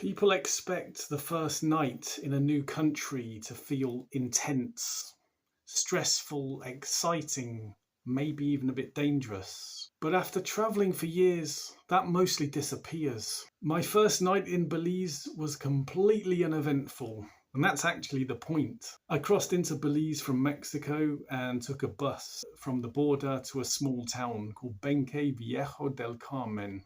People expect the first night in a new country to feel intense, stressful, exciting, maybe even a bit dangerous. But after travelling for years, that mostly disappears. My first night in Belize was completely uneventful. And that's actually the point. I crossed into Belize from Mexico and took a bus from the border to a small town called Benque Viejo del Carmen,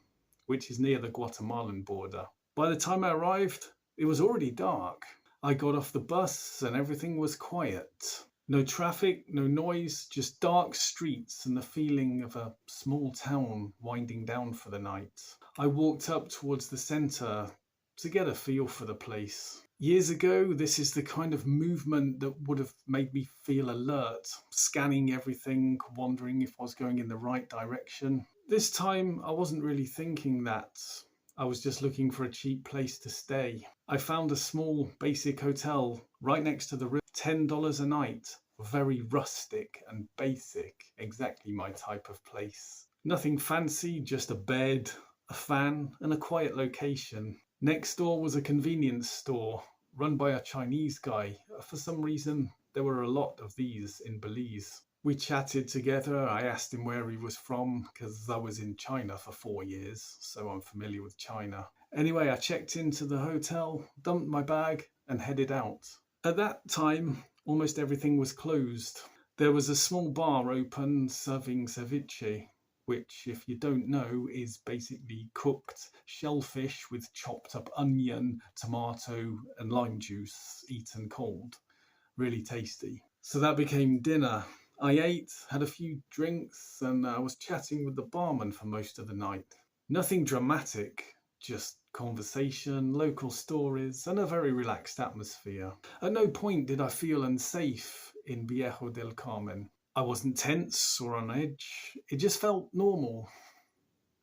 which is near the Guatemalan border. By the time I arrived, it was already dark. I got off the bus and everything was quiet. No traffic, no noise, just dark streets and the feeling of a small town winding down for the night. I walked up towards the centre to get a feel for the place. Years ago, this is the kind of movement that would have made me feel alert, scanning everything, wondering if I was going in the right direction. This time, I wasn't really thinking that. I was just looking for a cheap place to stay. I found a small, basic hotel right next to the river, $10 a night. Very rustic and basic, exactly my type of place. Nothing fancy, just a bed, a fan, and a quiet location. Next door was a convenience store run by a Chinese guy. For some reason, there were a lot of these in Belize. We chatted together. I asked him where he was from because I was in China for 4 years, so I'm familiar with China. Anyway, I checked into the hotel, dumped my bag, and headed out. At that time, almost everything was closed. There was a small bar open serving ceviche, which, if you don't know, is basically cooked shellfish with chopped up onion, tomato, and lime juice, eaten cold. Really tasty. So that became dinner. I ate, had a few drinks, and I was chatting with the barman for most of the night. Nothing dramatic, just conversation, local stories, and a very relaxed atmosphere. At no point did I feel unsafe in Viejo del Carmen. I wasn't tense or on edge. It just felt normal.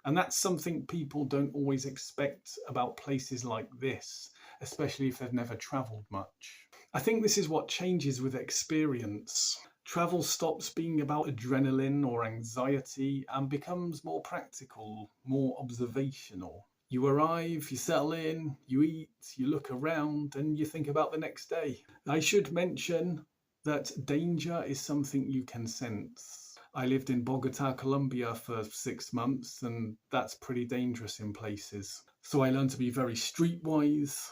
And that's something people don't always expect about places like this, especially if they've never travelled much. I think this is what changes with experience. Travel stops being about adrenaline or anxiety and becomes more practical, more observational. You arrive, you settle in, you eat, you look around, and you think about the next day. I should mention that danger is something you can sense. I lived in Bogota, Colombia for 6 months, and that's pretty dangerous in places. So I learned to be very streetwise,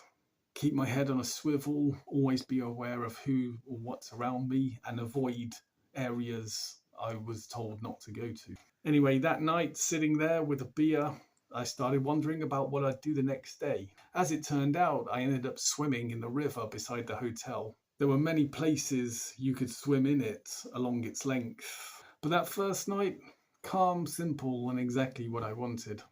keep my head on a swivel, always be aware of who or what's around me, and avoid areas I was told not to go to. Anyway, that night, sitting there with a beer, I started wondering about what I'd do the next day. As it turned out, I ended up swimming in the river beside the hotel. There were many places you could swim in it along its length. But that first night, calm, simple, and exactly what I wanted.